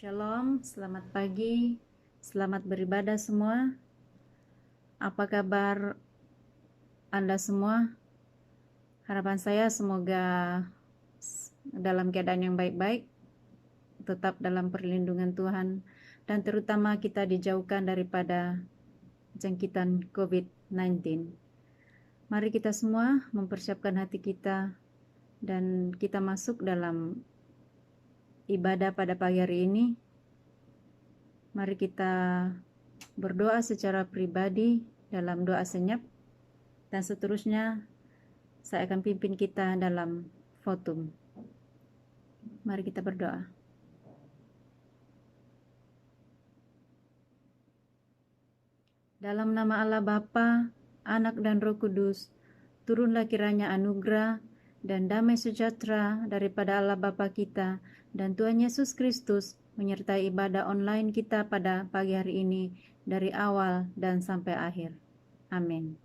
Shalom, selamat pagi, selamat beribadah semua. Apa kabar Anda semua? Harapan saya semoga dalam keadaan yang baik-baik, tetap dalam perlindungan Tuhan, dan terutama kita dijauhkan daripada jangkitan COVID-19. Mari kita semua mempersiapkan hati kita dan kita masuk dalam ibadah pada pagi hari ini. Mari kita berdoa secara pribadi dalam doa senyap, dan seterusnya saya akan pimpin kita dalam votum. Mari kita berdoa. Dalam nama Allah Bapa, Anak dan Roh Kudus, turunlah kiranya anugerah dan damai sejahtera daripada Allah Bapa kita dan Tuhan Yesus Kristus menyertai ibadah online kita pada pagi hari ini dari awal dan sampai akhir. Amin.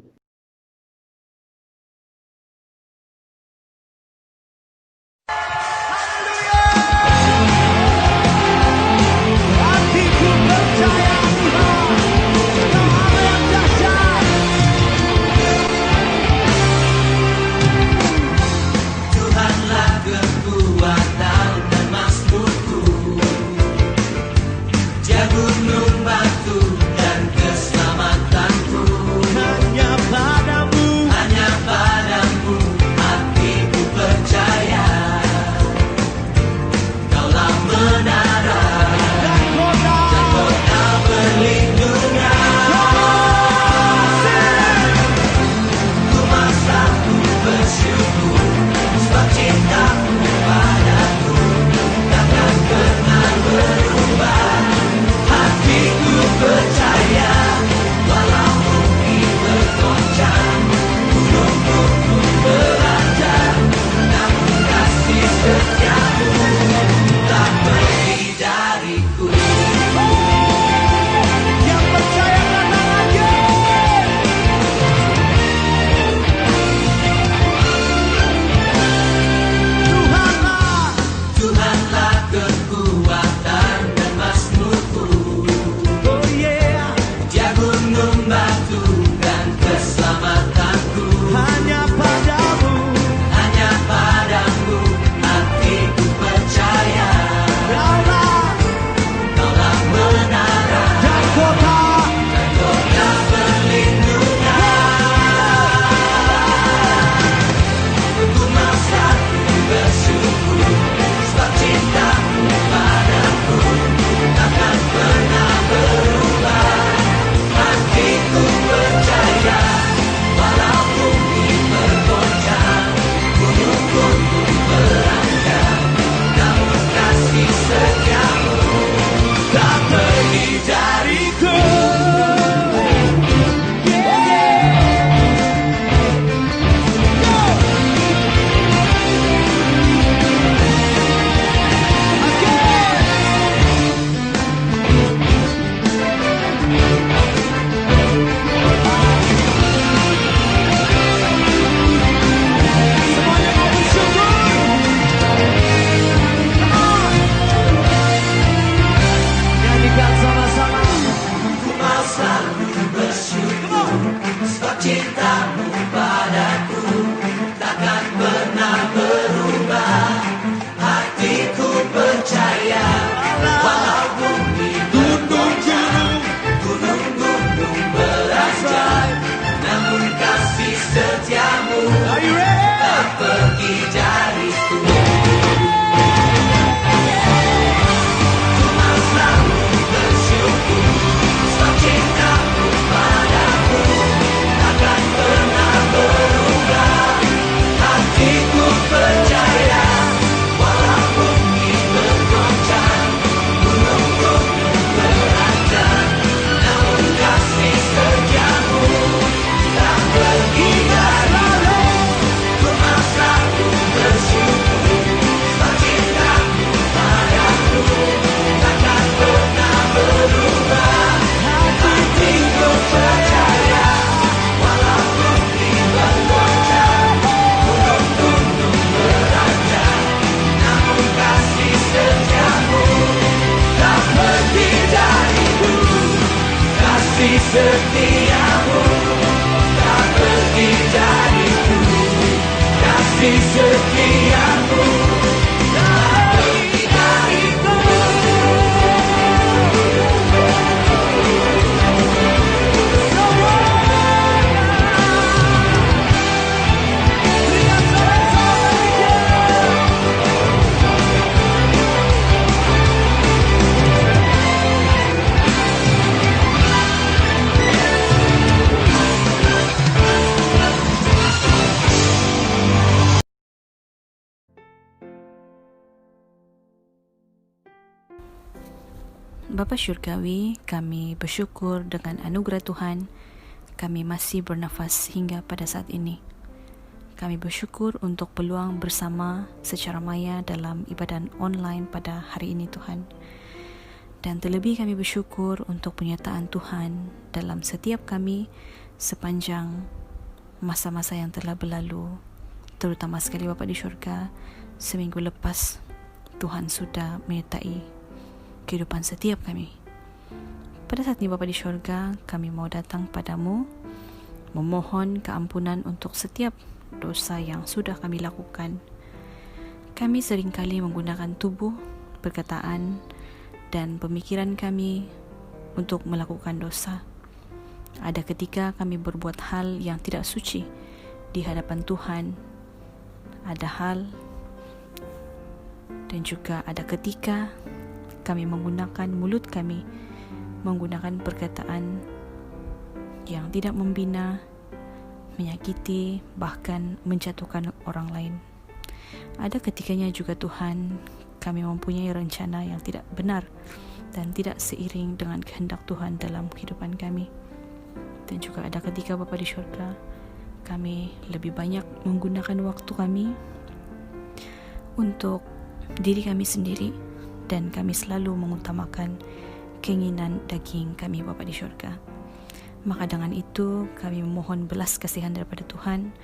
Gunung batu dan keselamatanku, hanya setiamu tak pergi dariku, kasih setiamu tak pergi dariku. Bapa Syurgawi, kami bersyukur dengan anugerah Tuhan, kami masih bernafas hingga pada saat ini. Kami bersyukur untuk peluang bersama secara maya dalam ibadah online pada hari ini Tuhan. Dan terlebih kami bersyukur untuk penyertaan Tuhan dalam setiap kami sepanjang masa-masa yang telah berlalu, terutama sekali Bapa di syurga, seminggu lepas Tuhan sudah menyertai kehidupan setiap kami. Pada saat ini Bapa di syurga, kami mau datang padamu memohon keampunan untuk setiap dosa yang sudah kami lakukan. Kami seringkali menggunakan tubuh, perkataan dan pemikiran kami untuk melakukan dosa. Ada ketika kami berbuat hal yang tidak suci di hadapan Tuhan. Ada hal dan juga ada ketika kami menggunakan mulut kami, menggunakan perkataan yang tidak membina, menyakiti, bahkan menjatuhkan orang lain. Ada ketikanya juga Tuhan, kami mempunyai rencana yang tidak benar dan tidak seiring dengan kehendak Tuhan dalam kehidupan kami. Dan juga ada ketika Bapa di syurga, kami lebih banyak menggunakan waktu kami untuk diri kami sendiri, dan kami selalu mengutamakan keinginan daging kami Bapa di syurga. Maka dengan itu kami memohon belas kasihan daripada Tuhan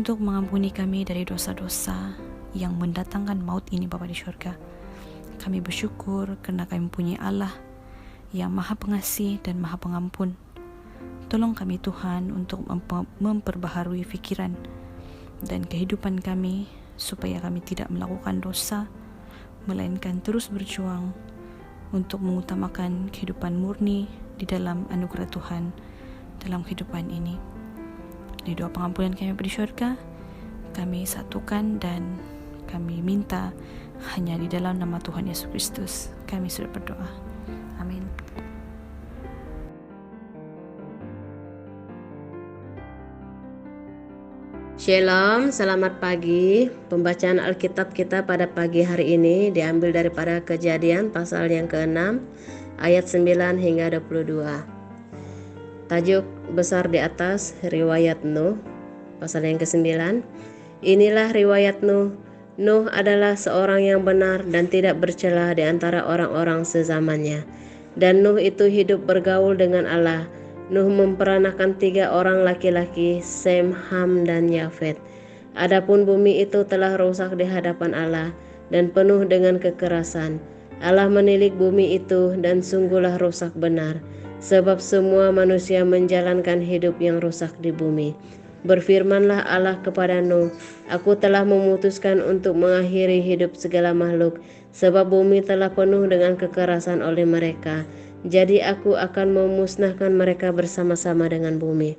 untuk mengampuni kami dari dosa-dosa yang mendatangkan maut ini Bapa di syurga. Kami bersyukur kerana kami mempunyai Allah yang Maha Pengasih dan Maha Pengampun. Tolong kami Tuhan untuk memperbaharui fikiran dan kehidupan kami supaya kami tidak melakukan dosa, melainkan terus berjuang untuk mengutamakan kehidupan murni di dalam anugerah Tuhan dalam kehidupan ini. Di doa pengampunan kami di syurga, kami satukan dan kami minta hanya di dalam nama Tuhan Yesus Kristus kami sudah berdoa. Amin. Shalom, selamat pagi. Pembacaan Alkitab kita pada pagi hari ini diambil daripada Kejadian pasal yang ke-6 ayat 9 hingga 22. Tajuk besar di atas, riwayat Nuh, pasal yang ke-9. Inilah riwayat Nuh. Nuh adalah seorang yang benar dan tidak bercela di antara orang-orang sezamannya. Dan Nuh itu hidup bergaul dengan Allah. Nuh memperanakan 3 orang laki-laki, Sem, Ham, dan Yafet. Adapun bumi itu telah rusak di hadapan Allah dan penuh dengan kekerasan. Allah menilik bumi itu dan sungguhlah rusak benar, sebab semua manusia menjalankan hidup yang rusak di bumi. Berfirmanlah Allah kepada Nuh, Aku telah memutuskan untuk mengakhiri hidup segala makhluk, sebab bumi telah penuh dengan kekerasan oleh mereka. Jadi aku akan memusnahkan mereka bersama-sama dengan bumi.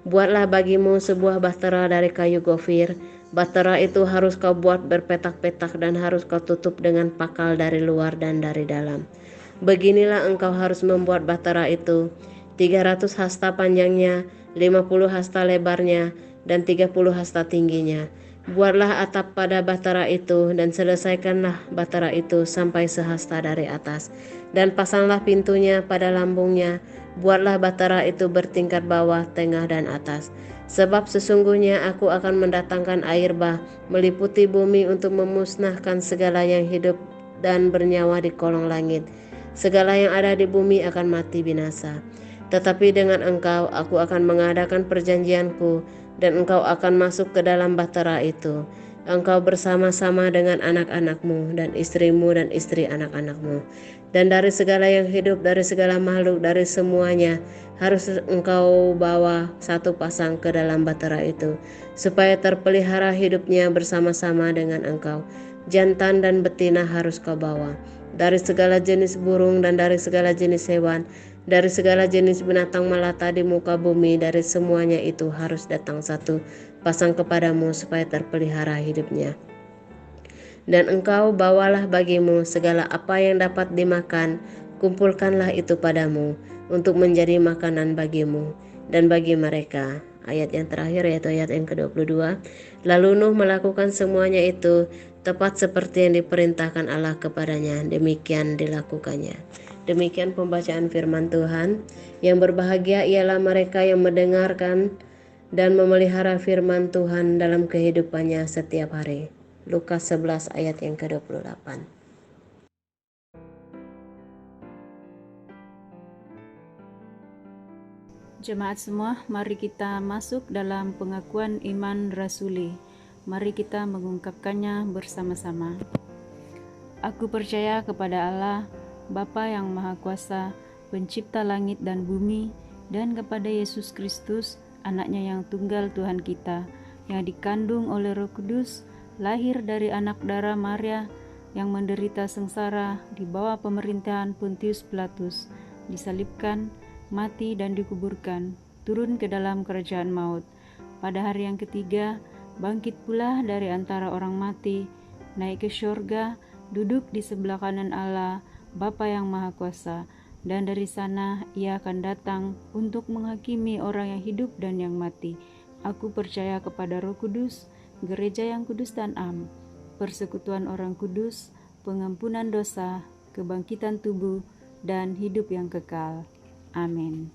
Buatlah bagimu sebuah bahtera dari kayu gofir. Bahtera itu harus kau buat berpetak-petak dan harus kau tutup dengan pakal dari luar dan dari dalam. Beginilah engkau harus membuat bahtera itu. 300 hasta panjangnya, 50 hasta lebarnya, dan 30 hasta tingginya. Buatlah atap pada bahtera itu dan selesaikanlah bahtera itu sampai sehasta dari atas. Dan pasanglah pintunya pada lambungnya. Buatlah bahtera itu bertingkat bawah, tengah, dan atas. Sebab sesungguhnya aku akan mendatangkan air bah meliputi bumi untuk memusnahkan segala yang hidup dan bernyawa di kolong langit. Segala yang ada di bumi akan mati binasa. Tetapi dengan engkau aku akan mengadakan perjanjianku, dan engkau akan masuk ke dalam bahtera itu. engkau bersama-sama dengan anak-anakmu dan istrimu dan istri anak-anakmu. Dan dari segala yang hidup, dari segala makhluk, dari semuanya, harus engkau bawa satu pasang ke dalam bahtera itu, supaya terpelihara hidupnya bersama-sama dengan engkau. Jantan dan betina harus kau bawa. Dari segala jenis burung dan dari segala jenis hewan, dari segala jenis binatang melata di muka bumi, dari semuanya itu harus datang satu pasang kepadamu supaya terpelihara hidupnya. Dan engkau bawalah bagimu segala apa yang dapat dimakan, kumpulkanlah itu padamu untuk menjadi makanan bagimu dan bagi mereka. Ayat yang terakhir yaitu ayat yang ke-22. Lalu Nuh melakukan semuanya itu tepat seperti yang diperintahkan Allah kepadanya, demikian dilakukannya. Demikian pembacaan firman Tuhan. Yang berbahagia ialah mereka yang mendengarkan dan memelihara firman Tuhan dalam kehidupannya setiap hari. Lukas 11 ayat yang ke-28. Jemaat semua, mari kita masuk dalam pengakuan iman rasuli. Mari kita mengungkapkannya bersama-sama. Aku percaya kepada Allah, Bapa yang Maha Kuasa, Pencipta langit dan bumi, dan kepada Yesus Kristus, Anaknya yang tunggal Tuhan kita, yang dikandung oleh Roh Kudus, lahir dari anak darah Maria, yang menderita sengsara di bawah pemerintahan Pontius Pilatus, disalibkan, mati dan dikuburkan, turun ke dalam kerajaan maut. Pada hari yang ketiga, bangkit pula dari antara orang mati, naik ke syurga, duduk di sebelah kanan Allah, Bapa yang Maha Kuasa, dan dari sana ia akan datang untuk menghakimi orang yang hidup dan yang mati. Aku percaya kepada Roh Kudus, gereja yang kudus dan am, persekutuan orang kudus, pengampunan dosa, kebangkitan tubuh, dan hidup yang kekal. Amin.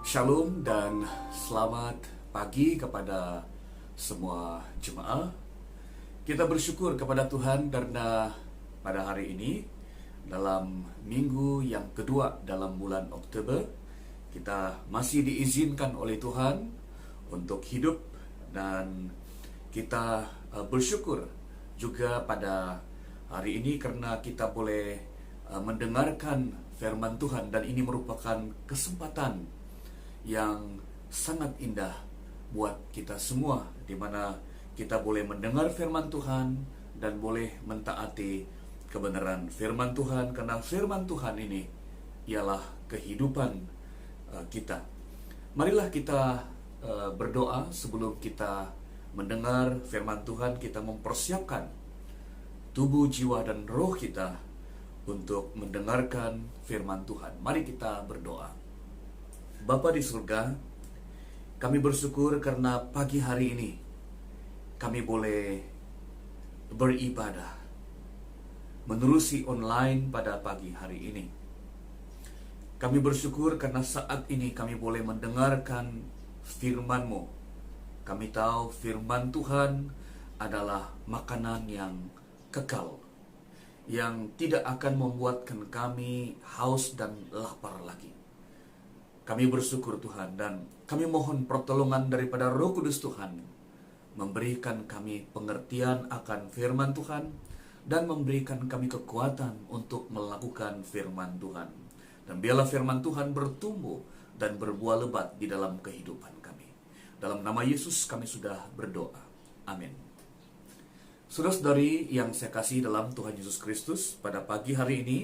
Shalom dan selamat pagi kepada semua jemaah. Kita bersyukur kepada Tuhan karena pada hari ini, dalam minggu yang kedua dalam bulan Oktober, kita masih diizinkan oleh Tuhan untuk hidup, dan kita bersyukur juga pada hari ini karena kita boleh mendengarkan firman Tuhan, dan ini merupakan kesempatan yang sangat indah buat kita semua, di mana kita boleh mendengar firman Tuhan dan boleh mentaati kebenaran firman Tuhan, karena firman Tuhan ini ialah kehidupan kita. Marilah kita berdoa sebelum kita mendengar firman Tuhan. Kita mempersiapkan tubuh, jiwa, dan roh kita untuk mendengarkan firman Tuhan. Mari kita berdoa. Bapa di surga, kami bersyukur karena pagi hari ini kami boleh beribadah menerusi online pada pagi hari ini. Kami bersyukur karena saat ini kami boleh mendengarkan firman-Mu. Kami tahu firman Tuhan adalah makanan yang kekal, yang tidak akan membuatkan kami haus dan lapar lagi. Kami bersyukur Tuhan, dan kami mohon pertolongan daripada Roh Kudus Tuhan, memberikan kami pengertian akan firman Tuhan, dan memberikan kami kekuatan untuk melakukan firman Tuhan. Dan biarlah firman Tuhan bertumbuh dan berbuah lebat di dalam kehidupan kami. Dalam nama Yesus kami sudah berdoa. Amin. Saudara-saudari yang saya kasih dalam Tuhan Yesus Kristus, pada pagi hari ini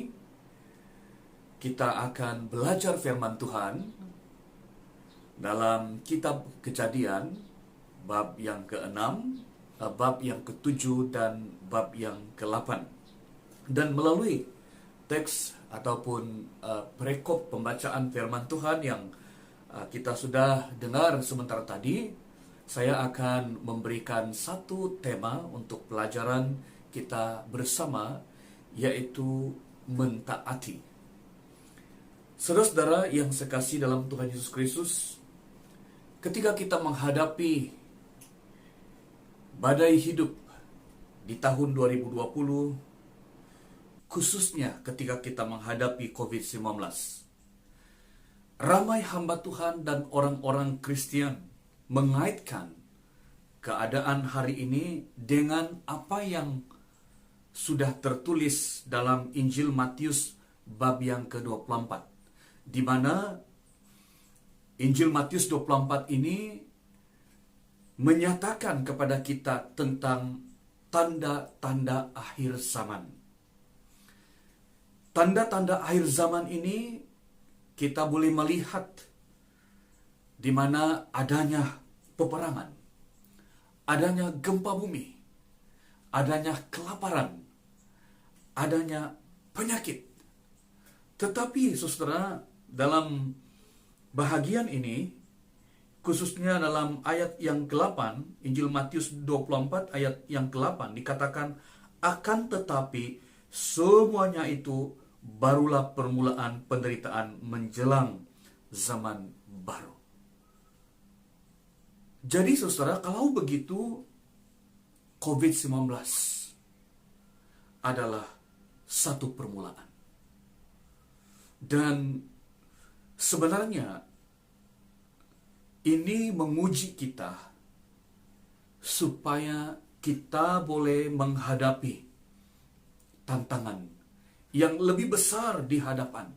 kita akan belajar firman Tuhan dalam kitab Kejadian, bab yang ke-6, bab yang ke-7, dan bab yang ke-8. Dan melalui teks ataupun perekop pembacaan firman Tuhan yang kita sudah dengar sebentar tadi, saya akan memberikan satu tema untuk pelajaran kita bersama, yaitu mentaati. Saudara-saudara yang sekasih dalam Tuhan Yesus Kristus, ketika kita menghadapi badai hidup di tahun 2020, khususnya ketika kita menghadapi COVID-19, ramai hamba Tuhan dan orang-orang Kristen mengaitkan keadaan hari ini dengan apa yang sudah tertulis dalam Injil Matius bab yang ke-24, di mana Injil Matius 24 ini menyatakan kepada kita tentang tanda-tanda akhir zaman. Tanda-tanda akhir zaman ini kita boleh melihat di mana adanya peperangan, adanya gempa bumi, adanya kelaparan, adanya penyakit. Tetapi saudara, dalam bahagian ini, khususnya dalam ayat yang ke-8, Injil Matius 24 ayat yang ke-8, dikatakan, akan tetapi semuanya itu barulah permulaan penderitaan menjelang zaman baru. Jadi saudara, kalau begitu, COVID-19 adalah satu permulaan. Dan sebenarnya ini menguji kita supaya kita boleh menghadapi tantangan yang lebih besar di hadapan.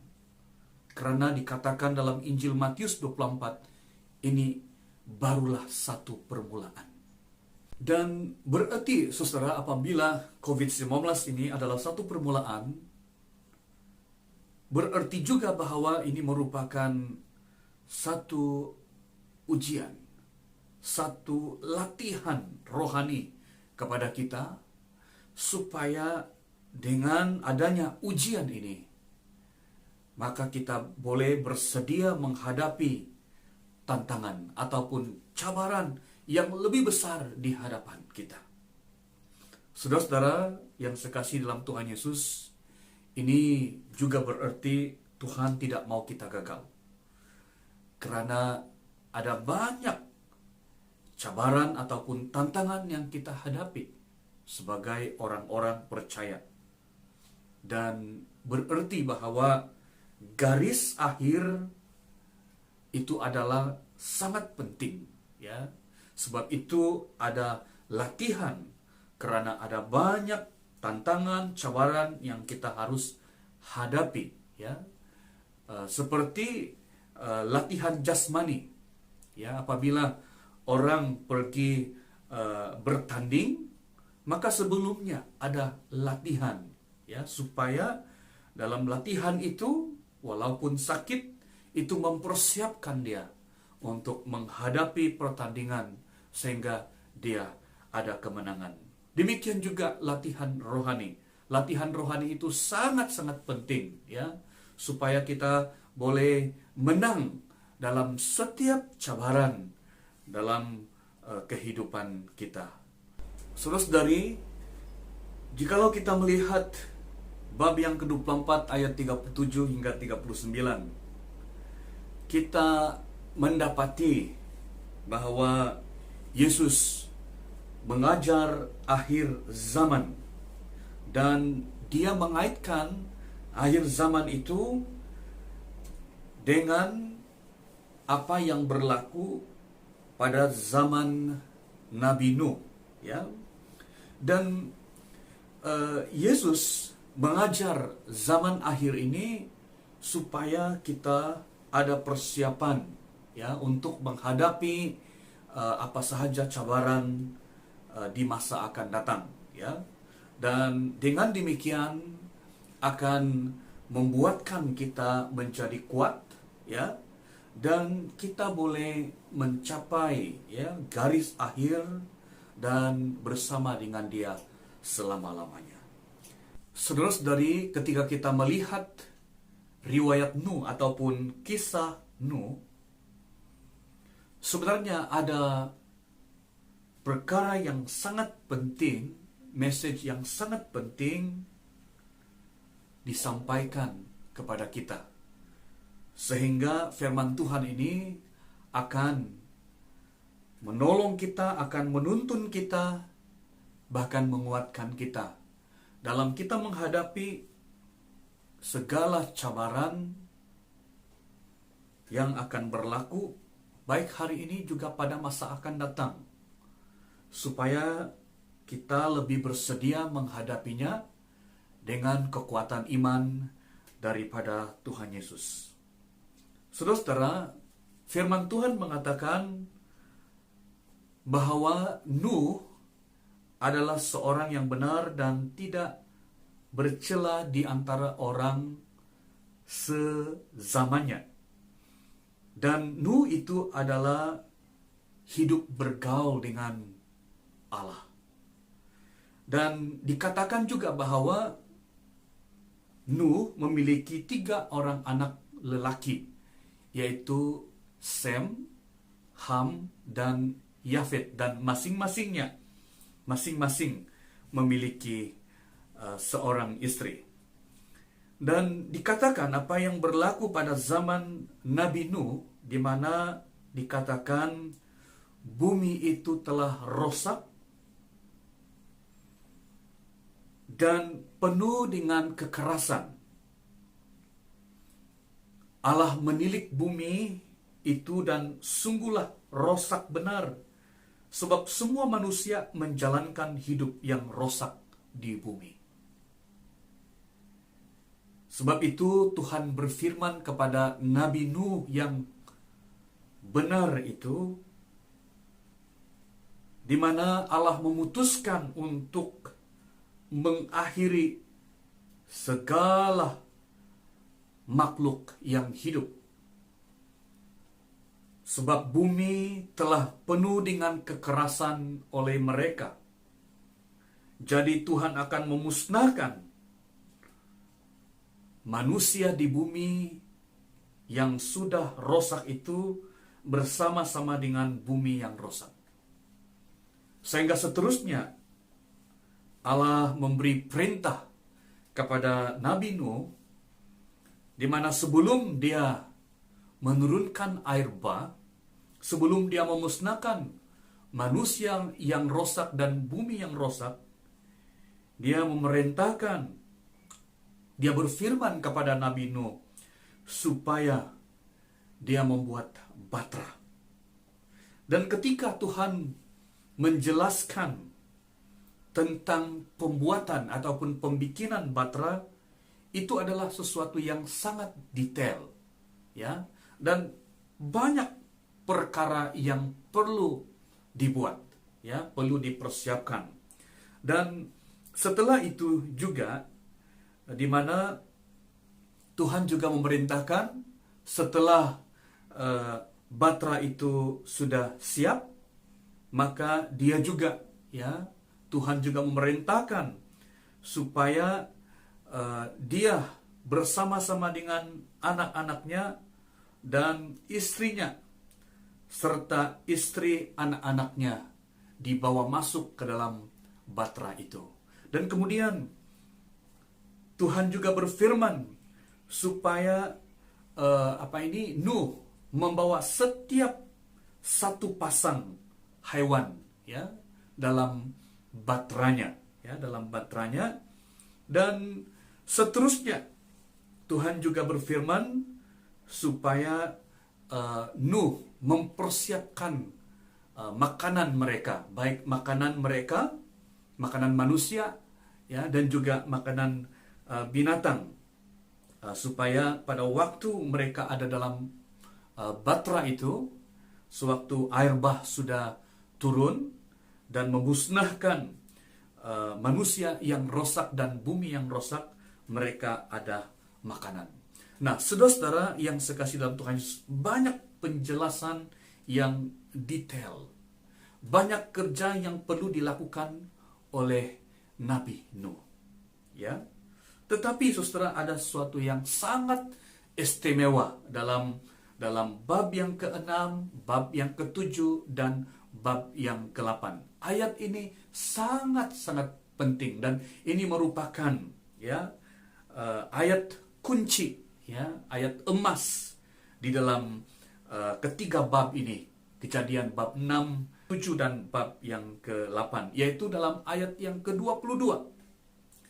Karena dikatakan dalam Injil Matius 24, ini barulah satu permulaan. Dan berarti saudara, apabila COVID-19 ini adalah satu permulaan, berarti juga bahwa ini merupakan satu ujian, satu latihan rohani kepada kita, supaya dengan adanya ujian ini, maka kita boleh bersedia menghadapi tantangan ataupun cabaran yang lebih besar di hadapan kita. Saudara-saudara yang sekasih dalam Tuhan Yesus, ini juga berarti Tuhan tidak mau kita gagal. Karena ada banyak cabaran ataupun tantangan yang kita hadapi sebagai orang-orang percaya. Dan berarti bahwa garis akhir itu adalah sangat penting, ya. Sebab itu ada latihan, karena ada banyak tantangan, cabaran yang kita harus hadapi, ya. Seperti latihan jasmani, ya. Apabila orang pergi bertanding, maka sebelumnya ada latihan, ya, supaya dalam latihan itu walaupun sakit itu mempersiapkan dia untuk menghadapi pertandingan sehingga dia ada kemenangan. Demikian juga latihan rohani. Latihan rohani itu sangat-sangat penting, ya, supaya kita boleh menang dalam setiap cabaran dalam kehidupan kita. Saudara-saudari, jikalau kita melihat bab yang ke-24 ayat 37 hingga 39, kita mendapati bahwa Yesus mengajar akhir zaman, dan dia mengaitkan akhir zaman itu dengan apa yang berlaku pada zaman Nabi Nuh, ya. Dan Yesus mengajar zaman akhir ini supaya kita ada persiapan, ya, untuk menghadapi apa sahaja cabaran di masa akan datang, ya. Dan dengan demikian akan membuatkan kita menjadi kuat, ya, dan kita boleh mencapai, ya, garis akhir dan bersama dengan Dia selama-lamanya. Saudara-saudari, ketika kita melihat riwayat Nuh ataupun kisah Nuh, sebenarnya ada perkara yang sangat penting, message yang sangat penting disampaikan kepada kita, sehingga firman Tuhan ini akan menolong kita, akan menuntun kita, bahkan menguatkan kita dalam kita menghadapi segala cabaran yang akan berlaku baik hari ini juga pada masa akan datang, supaya kita lebih bersedia menghadapinya dengan kekuatan iman daripada Tuhan Yesus. Saudara-saudara, firman Tuhan mengatakan bahwa Nuh adalah seorang yang benar dan tidak bercela di antara orang sezamannya. Dan Nuh itu adalah hidup bergaul dengan Allah. Dan dikatakan juga bahwa Nuh memiliki 3 orang anak lelaki, yaitu Sem, Ham, dan Yafet. Dan masing-masing memiliki seorang istri. Dan dikatakan apa yang berlaku pada zaman Nabi Nuh, di mana dikatakan bumi itu telah rosak dan penuh dengan kekerasan. Allah menilik bumi itu dan sungguhlah rosak benar, sebab semua manusia menjalankan hidup yang rosak di bumi. Sebab itu Tuhan berfirman kepada Nabi Nuh yang benar itu, di mana Allah memutuskan untuk mengakhiri segala makhluk yang hidup. Sebab bumi telah penuh dengan kekerasan oleh mereka. Jadi Tuhan akan memusnahkan manusia di bumi yang sudah rosak itu bersama-sama dengan bumi yang rosak. Sehingga seterusnya Allah memberi perintah kepada Nabi Nuh, di mana sebelum dia menurunkan air bah sebelum dia memusnahkan manusia yang rosak dan bumi yang rosak. Dia memerintahkan, dia berfirman kepada Nabi Nuh supaya dia membuat batra. Dan ketika Tuhan menjelaskan tentang pembuatan ataupun pembikinan batra, itu adalah sesuatu yang sangat detail, ya, dan banyak perkara yang perlu dibuat, ya, perlu dipersiapkan. Dan setelah itu juga, di mana Tuhan juga memerintahkan setelah batra itu sudah siap, maka dia juga, ya, Tuhan juga memerintahkan supaya dia bersama-sama dengan anak-anaknya dan istrinya serta istri anak-anaknya dibawa masuk ke dalam batra itu. Dan kemudian Tuhan juga berfirman supaya Nuh membawa setiap satu pasang hewan, ya, dalam batranya, ya, dalam batranya. Dan seterusnya Tuhan juga berfirman supaya Nuh mempersiapkan makanan mereka, baik makanan mereka, makanan manusia, ya, dan juga makanan binatang, supaya pada waktu mereka ada dalam batra itu, sewaktu air bah sudah turun dan memusnahkan manusia yang rosak dan bumi yang rosak, mereka ada makanan. Nah, saudara-saudara yang sekasih dalam Tuhan Yesus, banyak penjelasan yang detail, banyak kerja yang perlu dilakukan oleh Nabi Nuh, ya. Tetapi saudara, ada sesuatu yang sangat istimewa dalam bab yang ke-6, bab yang ke-7, dan bab yang ke-8. Ayat ini sangat-sangat penting, dan ini merupakan, ya, ayat kunci, ya, ayat emas di dalam ketiga bab ini, Kejadian bab 6, 7, dan bab yang ke-8, yaitu dalam ayat yang ke-22.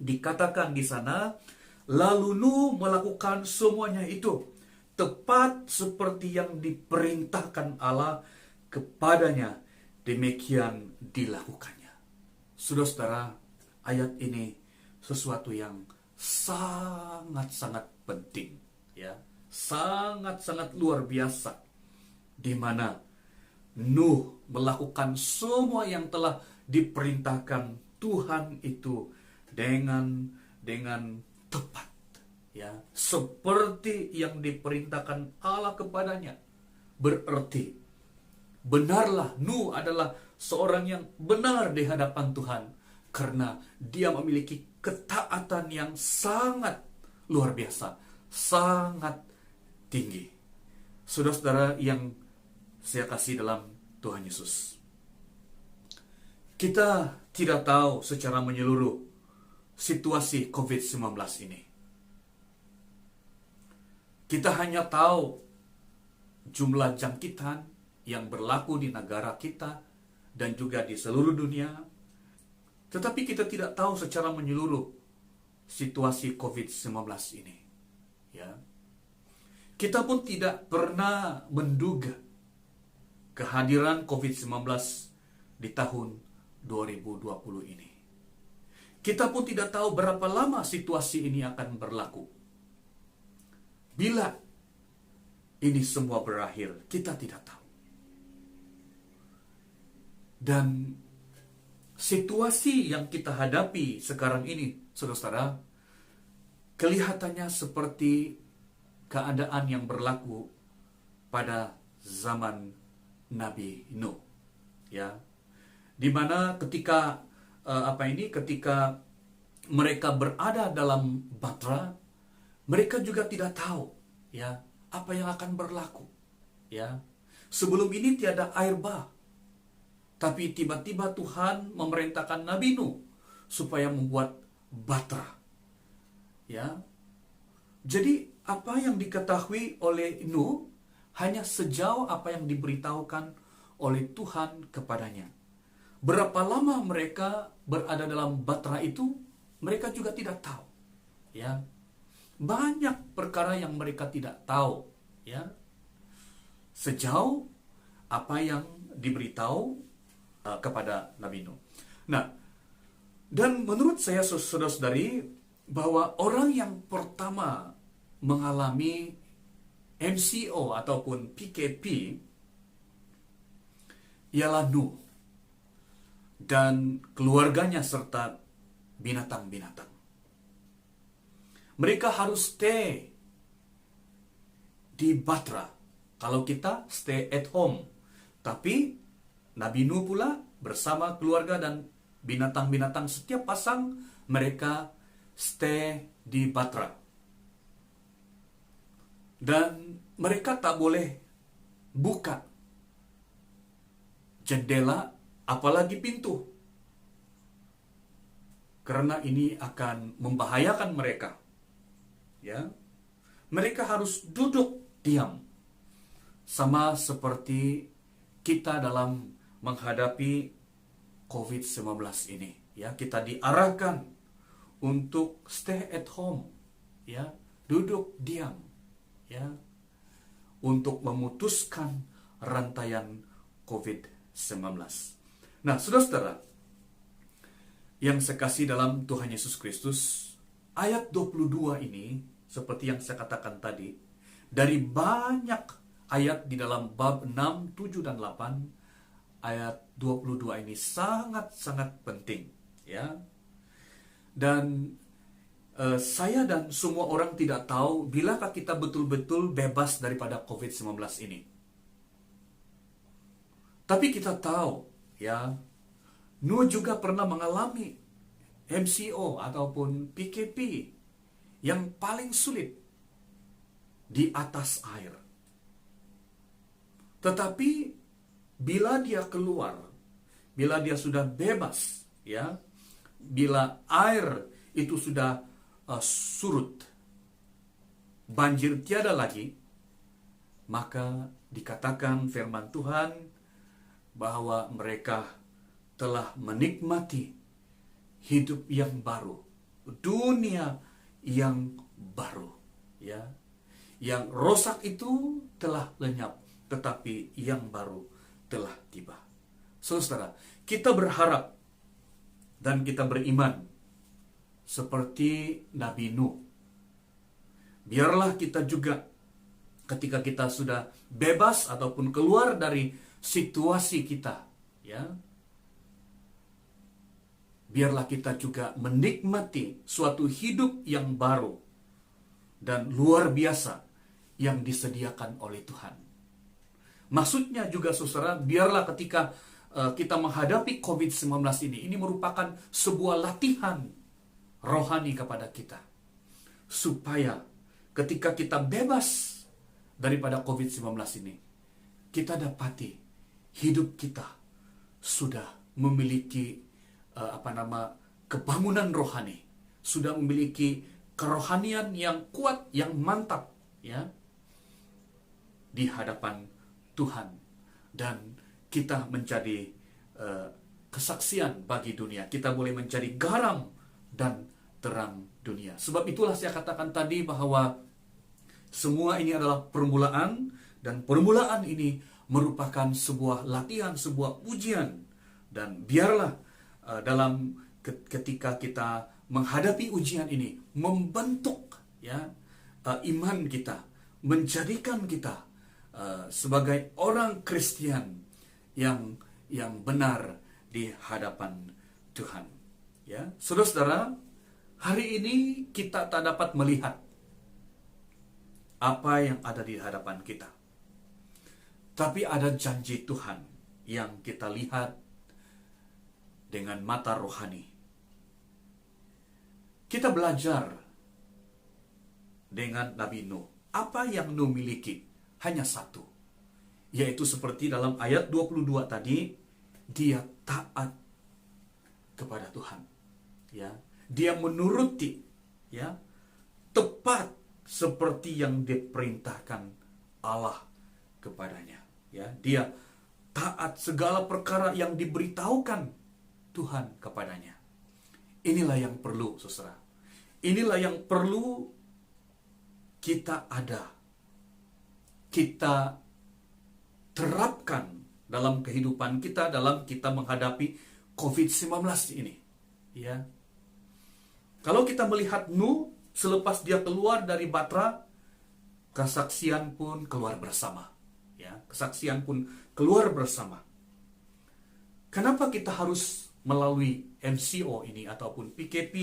Dikatakan di sana, lalu Nuh melakukan semuanya itu tepat seperti yang diperintahkan Allah kepadanya, demikian dilakukannya. Saudara-saudara, ayat ini sesuatu yang sangat-sangat penting, ya, sangat-sangat luar biasa, di mana Nuh melakukan semua yang telah diperintahkan Tuhan itu dengan tepat, ya, seperti yang diperintahkan Allah kepadanya. Berarti benarlah Nuh adalah seorang yang benar di hadapan Tuhan, karena dia memiliki ketaatan yang sangat luar biasa, sangat tinggi. Saudara-saudara yang saya kasih dalam Tuhan Yesus, kita tidak tahu secara menyeluruh situasi COVID-19 ini. Kita hanya tahu jumlah jangkitan yang berlaku di negara kita dan juga di seluruh dunia. Tetapi kita tidak tahu secara menyeluruh situasi COVID-19 ini, ya. Kita pun tidak pernah menduga kehadiran COVID-19 di tahun 2020 ini. Kita pun tidak tahu berapa lama situasi ini akan berlaku. Bila ini semua berakhir, kita tidak tahu. Dan situasi yang kita hadapi sekarang ini, saudara-saudara, kelihatannya seperti keadaan yang berlaku pada zaman Nabi Nuh, ya, di mana ketika ketika mereka berada dalam batra, mereka juga tidak tahu, ya, apa yang akan berlaku, ya. Sebelum ini tiada air bah, tapi tiba-tiba Tuhan memerintahkan Nabi Nuh supaya membuat batra, ya. Jadi apa yang diketahui oleh Nuh hanya sejauh apa yang diberitahukan oleh Tuhan kepadanya. Berapa lama mereka berada dalam batra itu, mereka juga tidak tahu. Ya, banyak perkara yang mereka tidak tahu. Ya, sejauh apa yang diberitahu kepada Nabi Nuh. Nah, dan menurut saya saudara-saudari, bahwa orang yang pertama mengalami MCO ataupun PKP ialah Nuh dan keluarganya serta binatang-binatang. Mereka harus stay di batra. Kalau kita stay at home. Tapi Nabi Nuh pula bersama keluarga dan binatang-binatang, setiap pasang mereka stay di batra. Dan mereka tak boleh buka jendela, apalagi pintu, karena ini akan membahayakan mereka. Ya, mereka harus duduk diam, sama seperti kita dalam menghadapi COVID-19 ini. Ya, kita diarahkan untuk stay at home, ya, duduk diam, ya, untuk memutuskan rantaian COVID-19. Nah, saudara-saudara yang saya kasih dalam Tuhan Yesus Kristus, ayat 22 ini, seperti yang saya katakan tadi, dari banyak ayat di dalam bab 6, 7, dan 8, ayat 22 ini sangat-sangat penting. Ya. Dan saya dan semua orang tidak tahu bilakah kita betul-betul bebas daripada COVID-19 ini. Tapi kita tahu, ya, Nuh juga pernah mengalami MCO ataupun PKP yang paling sulit di atas air. Tetapi bila dia keluar, bila dia sudah bebas, ya, bila air itu sudah surut, banjir tiada lagi, maka dikatakan firman Tuhan bahwa mereka telah menikmati hidup yang baru, dunia yang baru, ya. Yang rosak itu telah lenyap, tetapi yang baru telah tiba. Saudara, kita berharap dan kita beriman seperti Nabi Nuh. Biarlah kita juga ketika kita sudah bebas ataupun keluar dari situasi kita, ya, biarlah kita juga menikmati suatu hidup yang baru dan luar biasa yang disediakan oleh Tuhan. Maksudnya juga, saudara, biarlah ketika kita menghadapi COVID-19 ini merupakan sebuah latihan rohani kepada kita, supaya ketika kita bebas daripada COVID-19 ini, kita dapati hidup kita sudah memiliki kebangunan rohani, sudah memiliki kerohanian yang kuat, yang mantap, ya, di hadapan Tuhan, dan kita menjadi kesaksian bagi dunia. Kita boleh menjadi garam dan terang dunia. Sebab itulah saya katakan tadi bahwa semua ini adalah permulaan, dan permulaan ini merupakan sebuah latihan, sebuah ujian. Dan biarlah dalam ketika kita menghadapi ujian ini membentuk, ya, iman kita, menjadikan kita sebagai orang Kristen yang benar di hadapan Tuhan. Ya, saudara-saudara, hari ini kita tak dapat melihat apa yang ada di hadapan kita, tapi ada janji Tuhan yang kita lihat dengan mata rohani. Kita belajar dengan Nabi Nuh. Apa yang Nuh miliki? Hanya satu, yaitu seperti dalam ayat 22 tadi, dia taat kepada Tuhan. Ya, dia menuruti, ya, tepat seperti yang diperintahkan Allah kepadanya. Ya, dia taat segala perkara yang diberitahukan Tuhan kepadanya. Inilah yang perlu, saudara. Inilah yang perlu kita terapkan dalam kehidupan kita, dalam kita menghadapi COVID-19 ini. Ya. Kalau kita melihat Nuh, selepas dia keluar dari Batra, kesaksian pun keluar bersama. Ya, kesaksian pun keluar bersama. Kenapa kita harus melalui MCO ini ataupun PKP?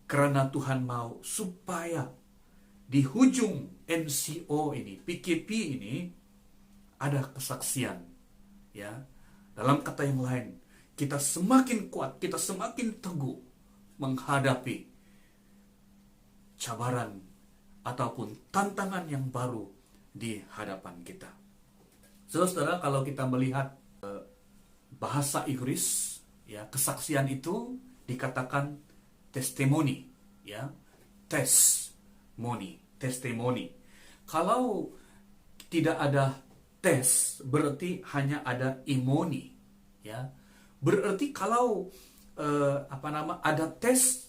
Karena Tuhan mau supaya di hujung MCO ini, PKP ini, ada kesaksian. Ya, dalam kata yang lain, kita semakin kuat, kita semakin teguh menghadapi cabaran ataupun tantangan yang baru di hadapan kita. Saudara, kalau kita melihat bahasa Inggris, ya, kesaksian itu dikatakan testimoni, ya, testimoni. Kalau tidak ada tes, berarti hanya ada imoni, ya. Berarti kalau ada tes,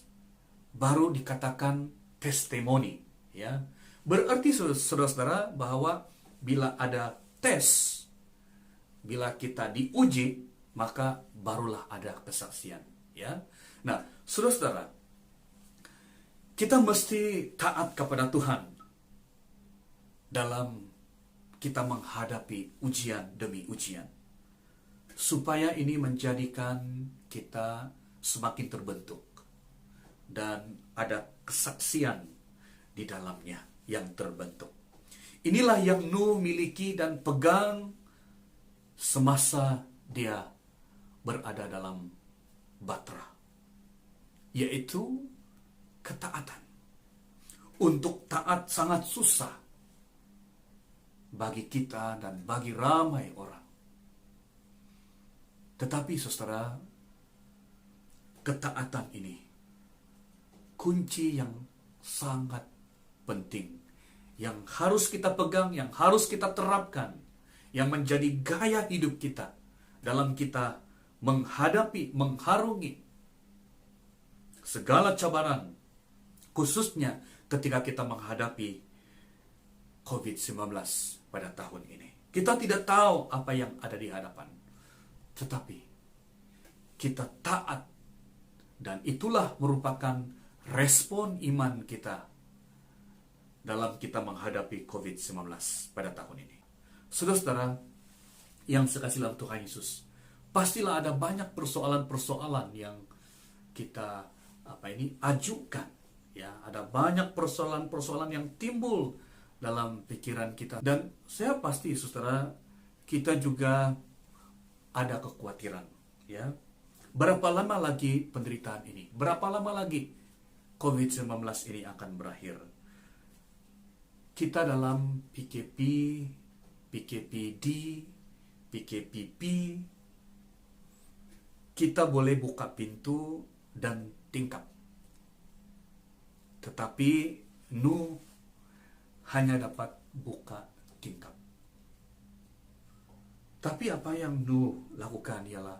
baru dikatakan testimoni, ya. Berarti saudara-saudara bahwa bila ada tes, bila kita diuji, maka barulah ada kesaksian, ya. Nah, saudara-saudara, kita mesti taat kepada Tuhan dalam kita menghadapi ujian demi ujian, supaya ini menjadikan kita semakin terbentuk dan ada kesaksian di dalamnya yang terbentuk. Inilah yang Nuh miliki dan pegang semasa dia berada dalam Batra, yaitu ketaatan. Untuk taat sangat susah bagi kita dan bagi ramai orang. Tetapi saudara, ketaatan ini kunci yang sangat penting, yang harus kita pegang, yang harus kita terapkan, yang menjadi gaya hidup kita dalam kita menghadapi, mengharungi segala cabaran, khususnya ketika kita menghadapi COVID-19 pada tahun ini. Kita tidak tahu apa yang ada di hadapan, tetapi kita taat, dan itulah merupakan respon iman kita dalam kita menghadapi COVID-19 pada tahun ini. Saudara-saudara yang sekasih dalam Tuhan Yesus, pastilah ada banyak persoalan-persoalan yang kita ajukan, ya. Ada banyak persoalan-persoalan yang timbul dalam pikiran kita, dan saya pasti saudara, kita juga ada kekhawatiran, ya. Berapa lama lagi penderitaan ini? Berapa lama lagi COVID-19 ini akan berakhir? Kita dalam PKP, PKPD, PKPP, kita boleh buka pintu dan tingkap. Tetapi Nuh hanya dapat buka tingkap. Tapi apa yang Nuh lakukan ialah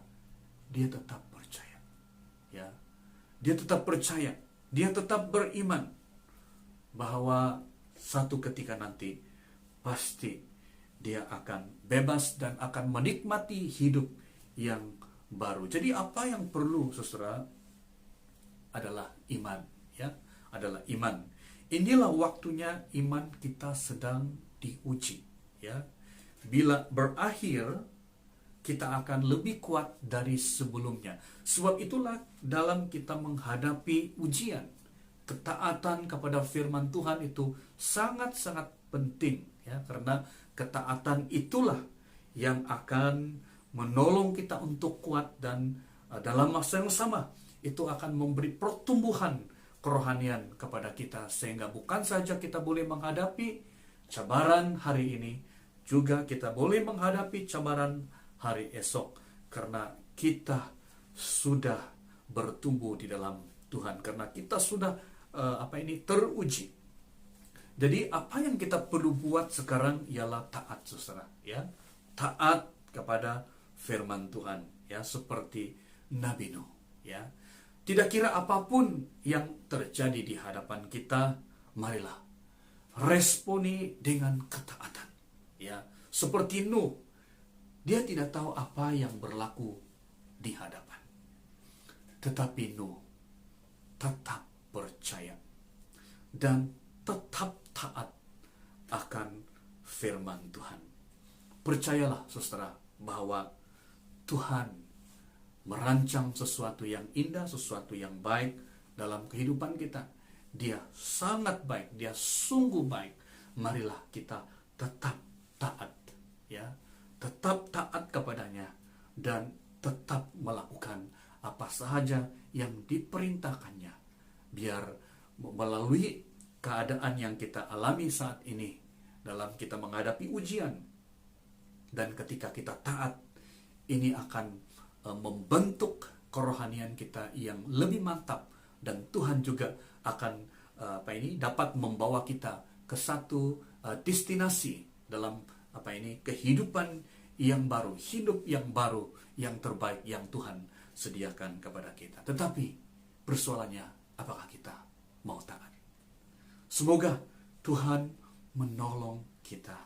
dia tetap percaya, ya. Dia tetap percaya, dia tetap beriman bahwa satu ketika nanti pasti dia akan bebas dan akan menikmati hidup yang baru. Jadi apa yang perlu, saudara, adalah iman, ya, adalah iman. Inilah waktunya iman kita sedang diuji, ya. Bila berakhir, kita akan lebih kuat dari sebelumnya. Sebab itulah dalam kita menghadapi ujian, ketaatan kepada firman Tuhan itu sangat-sangat penting, ya, karena ketaatan itulah yang akan menolong kita untuk kuat, dan dalam masa yang sama itu akan memberi pertumbuhan kerohanian kepada kita, sehingga bukan saja kita boleh menghadapi cabaran hari ini, juga kita boleh menghadapi cabaran hari esok, karena kita sudah bertumbuh di dalam Tuhan, karena kita sudah teruji Jadi apa yang kita perlu buat sekarang ialah taat, saudara, ya. Taat kepada firman Tuhan, ya, seperti Nabi Nuh, ya. Tidak kira apapun yang terjadi di hadapan kita, marilah responi dengan ketaatan, ya. Seperti Nuh, dia tidak tahu apa yang berlaku di hadapan, tetapi Nuh tetap percaya dan tetap taat akan firman Tuhan. Percayalah, saudara, bahwa Tuhan merancang sesuatu yang indah, sesuatu yang baik dalam kehidupan kita. Dia sangat baik, dia sungguh baik. Marilah kita tetap taat, ya, tetap taat kepadanya dan tetap melakukan apa saja yang diperintahkannya, biar melalui keadaan yang kita alami saat ini dalam kita menghadapi ujian, dan ketika kita taat, ini akan membentuk kerohanian kita yang lebih mantap, dan Tuhan juga akan dapat membawa kita ke satu destinasi dalam kehidupan yang baru, hidup yang baru, yang terbaik yang Tuhan sediakan kepada kita. Tetapi persoalannya, apakah kita mau taat? Semoga Tuhan menolong kita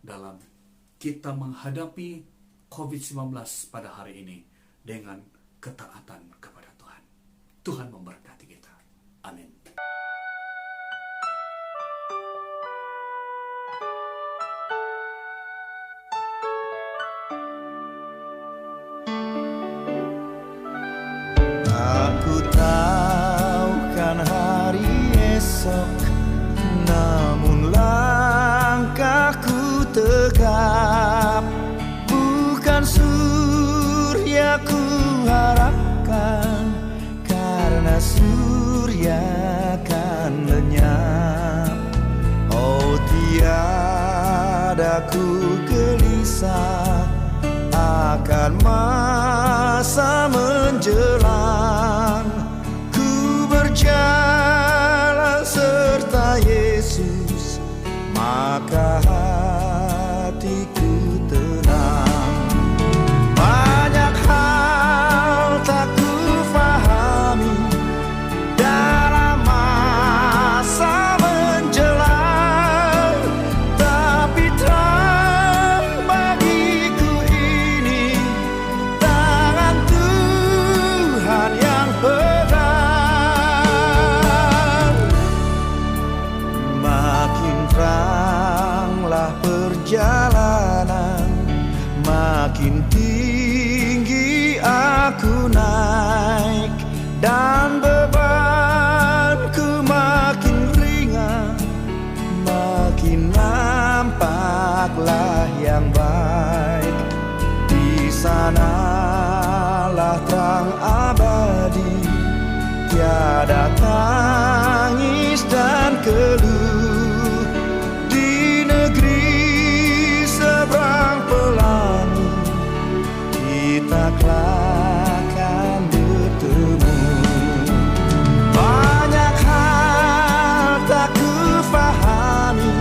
dalam kita menghadapi COVID-19 pada hari ini dengan ketaatan kepada Tuhan. Tuhan memberkati kita. Amin. Aku tahu kan hari esok, namun langkahku tegap. Bukan surya ku harapkan, karena surya kan lenyap. Oh, tiada ku gelisah akan masa menjelang. Ku berjalan serta Yesus, maka hatiku tenang. Banyak hal tak ku fahami dalam masa menjelang, tapi terang bagiku ini tangan Tuhan yang pegang. Makin teranglah perjalanan, makin tinggi aku naik, dan bebanku makin ringan, makin nampaklah yang baik. Di sanalah terang abadi, tiada tangis dan keluh. Di negeri seberang pelangi, kita akan bertemu. Banyak hal tak ku fahami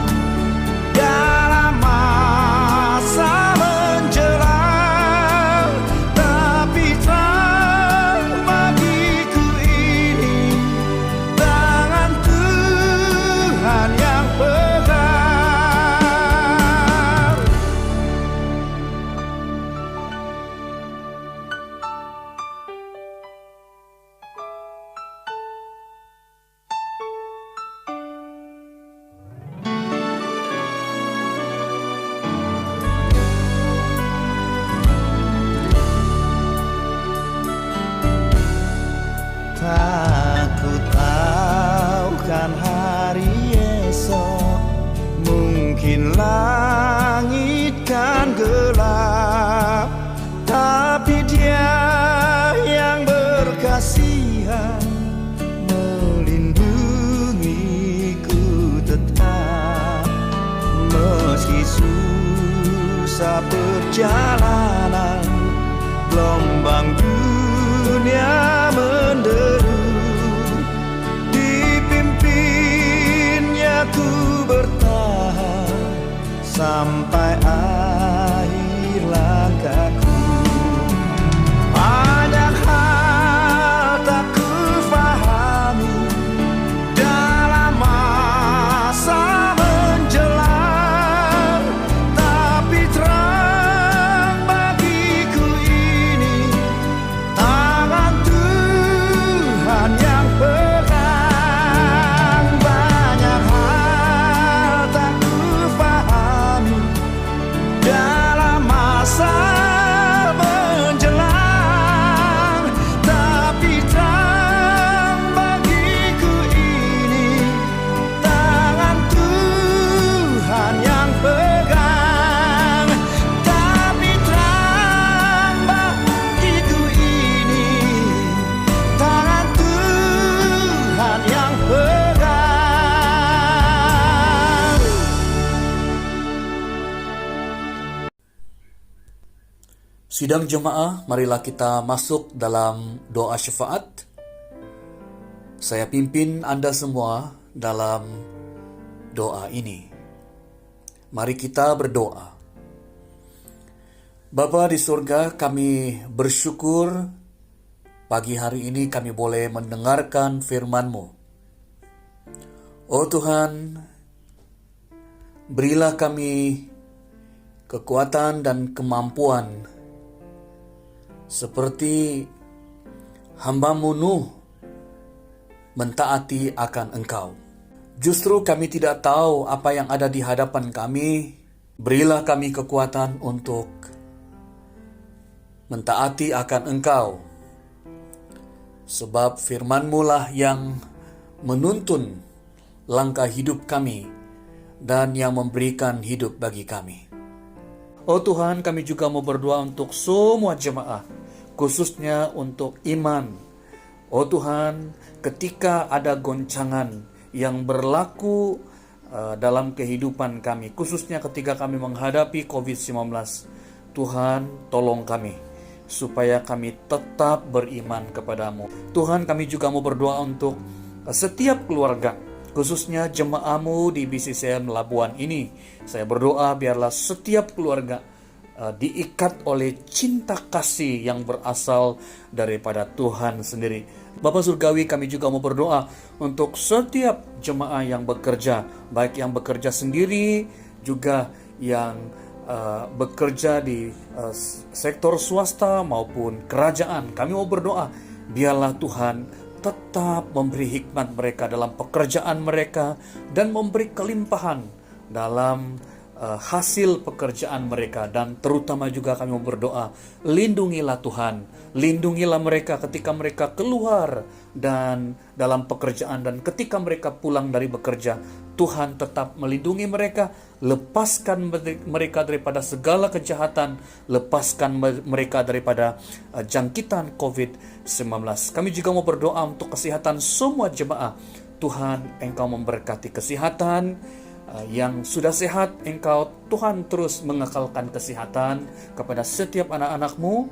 dalam masa menjelang, tapi terang bagiku ini tangan Tuhan yang pegang. Aku tahu kan hari esok, mungkin langit kan gelap, tapi Dia yang berkasihan melindungiku tetap. Meski susah perjalanan, gelombang dunia menderu, dipimpinnya ku sampai akhir langkahku. Banyak hal tak kufahami dalam masa menjelang, tapi terang bagiku ini tangan Tuhan yang pegang. Banyak hal tak kufahami dalam masa menjelang, tapi terang bagiku ini tangan Tuhan yang pegang. Tapi terang bagiku ini tangan Tuhan yang pegang. Sidang jemaah, marilah kita masuk dalam doa syafaat. Saya pimpin Anda semua dalam doa ini. Mari kita berdoa. Bapa di surga, kami bersyukur pagi hari ini kami boleh mendengarkan firman-Mu. Oh Tuhan, berilah kami kekuatan dan kemampuan seperti hamba-Mu Nuh mentaati akan Engkau. Justru kami tidak tahu apa yang ada di hadapan kami. Berilah kami kekuatan untuk mentaati akan Engkau. Sebab firman-Mu lah yang menuntun langkah hidup kami dan yang memberikan hidup bagi kami. Oh Tuhan, kami juga mau berdoa untuk semua jemaah, khususnya untuk iman. Oh Tuhan, ketika ada goncangan yang berlaku dalam kehidupan kami, khususnya ketika kami menghadapi COVID-19, Tuhan tolong kami supaya kami tetap beriman kepadamu. Tuhan, kami juga mau berdoa untuk setiap keluarga, khususnya jemaah-Mu di BCCM Labuan ini. Saya berdoa biarlah setiap keluarga diikat oleh cinta kasih yang berasal daripada Tuhan sendiri. Bapa Surgawi, kami juga mau berdoa untuk setiap jemaah yang bekerja, baik yang bekerja sendiri, juga yang bekerja di sektor swasta maupun kerajaan. Kami mau berdoa, biarlah Tuhan tetap memberi hikmat mereka dalam pekerjaan mereka dan memberi kelimpahan dalam hasil pekerjaan mereka. Dan terutama juga kami berdoa, lindungilah Tuhan, lindungilah mereka ketika mereka keluar dan dalam pekerjaan, dan ketika mereka pulang dari bekerja. Tuhan tetap melindungi mereka, lepaskan mereka daripada segala kejahatan, lepaskan mereka daripada jangkitan COVID-19. Kami juga mau berdoa untuk kesehatan semua jemaah. Tuhan, Engkau memberkati kesehatan. Yang sudah sehat, Engkau Tuhan terus mengekalkan kesehatan kepada setiap anak-anak-Mu.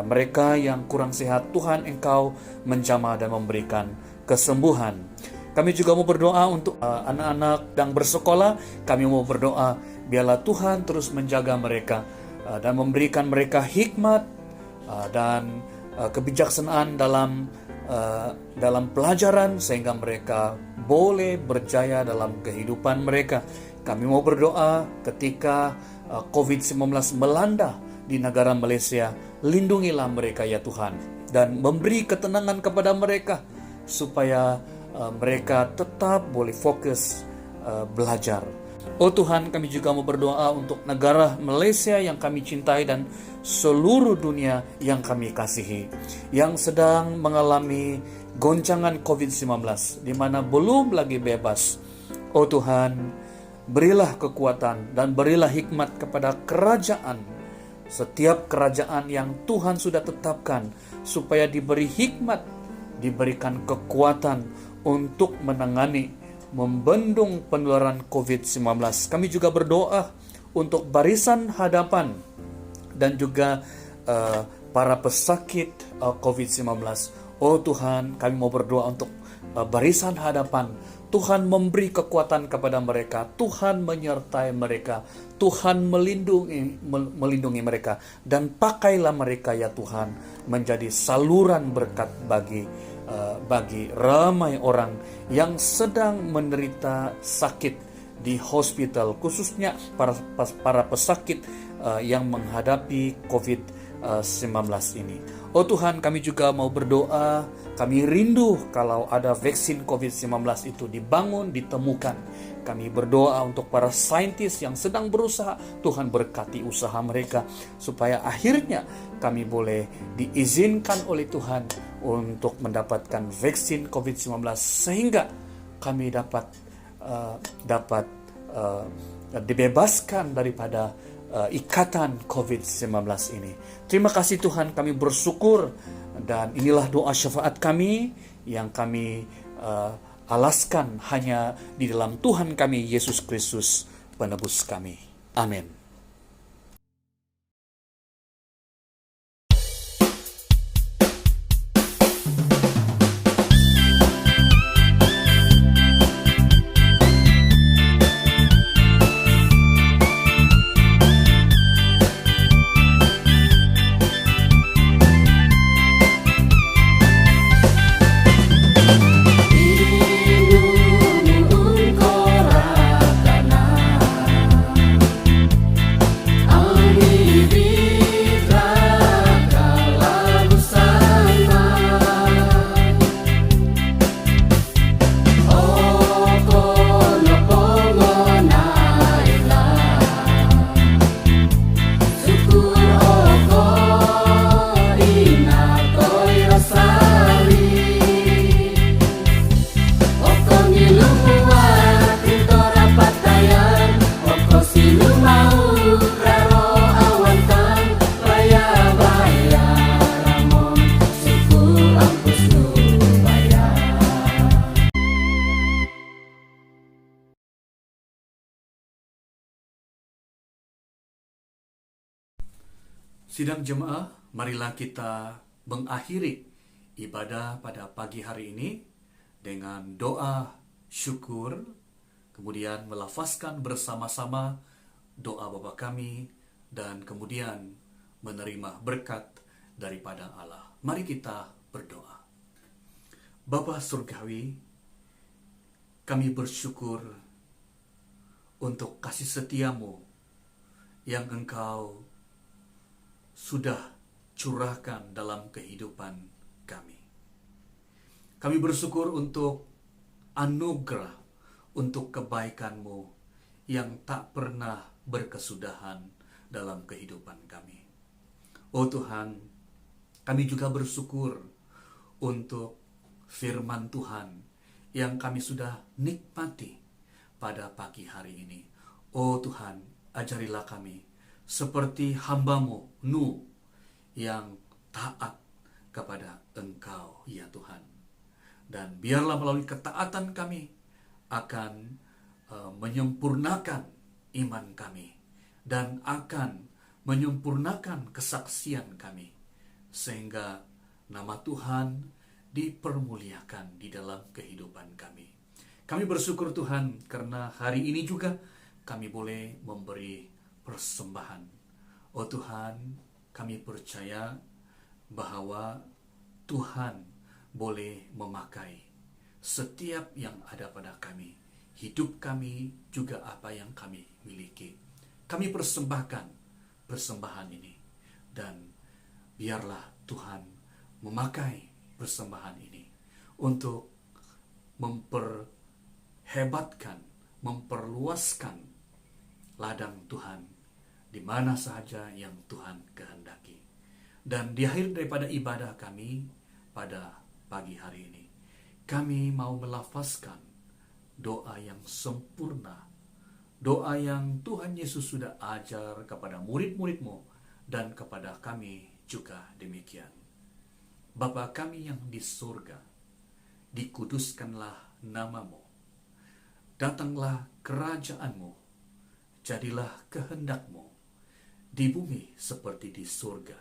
Mereka yang kurang sehat, Tuhan Engkau menjamah dan memberikan kesembuhan. Kami juga mau berdoa untuk anak-anak yang bersekolah. Kami mau berdoa biarlah Tuhan terus menjaga mereka dan memberikan mereka hikmat dan kebijaksanaan dalam pelajaran, sehingga mereka boleh berjaya dalam kehidupan mereka. Kami mau berdoa ketika COVID-19 melanda di negara Malaysia, lindungilah mereka ya Tuhan, dan memberi ketenangan kepada mereka supaya mereka tetap boleh fokus belajar. Oh Tuhan, kami juga mau berdoa untuk negara Malaysia yang kami cintai dan seluruh dunia yang kami kasihi, yang sedang mengalami goncangan COVID-19, di mana belum lagi bebas. Oh Tuhan, berilah kekuatan dan berilah hikmat kepada kerajaan, setiap kerajaan yang Tuhan sudah tetapkan, supaya diberi hikmat, diberikan kekuatan untuk menangani, membendung penularan COVID-19. Kami juga berdoa untuk barisan hadapan dan juga para pesakit COVID-19. Oh Tuhan, kami mau berdoa untuk barisan hadapan Tuhan memberi kekuatan kepada mereka, Tuhan menyertai mereka, Tuhan melindungi mereka, dan pakailah mereka ya Tuhan menjadi saluran berkat bagi ramai orang yang sedang menderita sakit di hospital, khususnya para pesakit yang menghadapi COVID-19 ini. Oh Tuhan, kami juga mau berdoa, kami rindu kalau ada vaksin COVID-19 itu dibangun, ditemukan. Kami berdoa untuk para saintis yang sedang berusaha, Tuhan berkati usaha mereka, supaya akhirnya kami boleh diizinkan oleh Tuhan untuk mendapatkan vaksin COVID-19, sehingga kami dapat dibebaskan daripada ikatan COVID-19 ini. Terima kasih Tuhan, kami bersyukur, dan inilah doa syafaat kami yang kami alaskan hanya di dalam Tuhan kami Yesus Kristus penebus kami. Amin. Sidang jemaah, marilah kita mengakhiri ibadah pada pagi hari ini dengan doa syukur, kemudian melafazkan bersama-sama doa Bapa kami, dan kemudian menerima berkat daripada Allah. Mari kita berdoa. Bapa Surgawi, kami bersyukur untuk kasih setiamu yang Engkau sudah curahkan dalam kehidupan kami. Kami bersyukur untuk anugerah, untuk kebaikan-Mu yang tak pernah berkesudahan dalam kehidupan kami. Oh Tuhan, kami juga bersyukur untuk firman Tuhan yang kami sudah nikmati pada pagi hari ini. Oh Tuhan, ajarilah kami seperti hamba-Mu Nuh yang taat kepada Engkau ya Tuhan. Dan biarlah melalui ketaatan kami akan menyempurnakan iman kami dan akan menyempurnakan kesaksian kami, sehingga nama Tuhan dipermuliakan di dalam kehidupan kami. Kami bersyukur Tuhan karena hari ini juga kami boleh memberi persembahan. Oh Tuhan, kami percaya bahwa Tuhan boleh memakai setiap yang ada pada kami, hidup kami, juga apa yang kami miliki. Kami persembahkan persembahan ini, dan biarlah Tuhan memakai persembahan ini untuk memperhebatkan, memperluaskan ladang Tuhan di mana saja yang Tuhan kehendaki. Dan di akhir daripada ibadah kami pada pagi hari ini, kami mau melafazkan doa yang sempurna, doa yang Tuhan Yesus sudah ajar kepada murid-murid-Mu dan kepada kami juga demikian. Bapa kami yang di surga, dikuduskanlah nama-Mu, datanglah kerajaan-Mu, jadilah kehendak-Mu di bumi seperti di surga.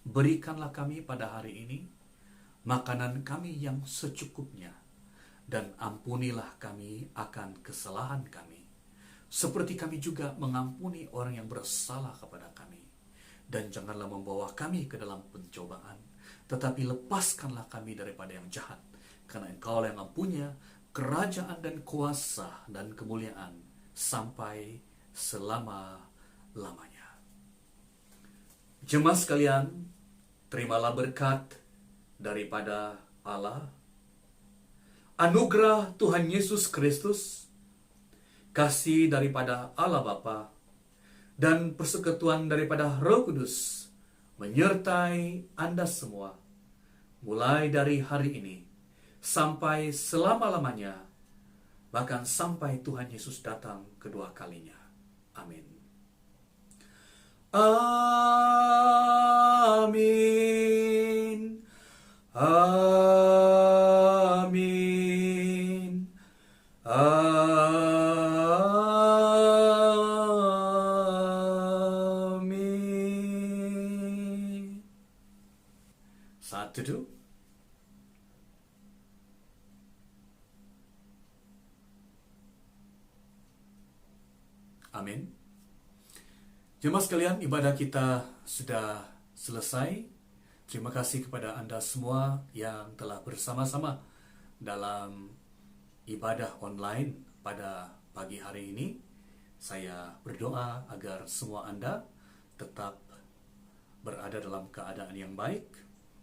Berikanlah kami pada hari ini makanan kami yang secukupnya, dan ampunilah kami akan kesalahan kami, seperti kami juga mengampuni orang yang bersalah kepada kami. Dan janganlah membawa kami ke dalam pencobaan, tetapi lepaskanlah kami daripada yang jahat, karena Engkau yang mempunyai kerajaan dan kuasa dan kemuliaan sampai selama-lamanya. Jemaat sekalian, terimalah berkat daripada Allah, anugerah Tuhan Yesus Kristus, kasih daripada Allah Bapa, dan persekutuan daripada Roh Kudus menyertai Anda semua, mulai dari hari ini sampai selama-lamanya, bahkan sampai Tuhan Yesus datang kedua kalinya. Amin. Amin. Amin. Amin. Saat teduh. Amin. Jemaat sekalian, ibadah kita sudah selesai. Terima kasih kepada Anda semua yang telah bersama-sama dalam ibadah online pada pagi hari ini. Saya berdoa agar semua Anda tetap berada dalam keadaan yang baik,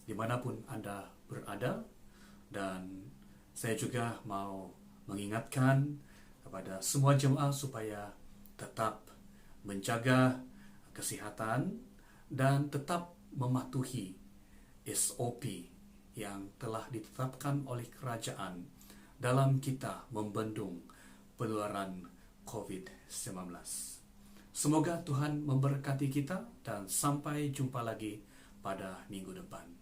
dimanapun Anda berada. Dan saya juga mau mengingatkan kepada semua jemaah supaya tetap menjaga kesehatan dan tetap mematuhi SOP yang telah ditetapkan oleh kerajaan dalam kita membendung penularan COVID-19. Semoga Tuhan memberkati kita dan sampai jumpa lagi pada minggu depan.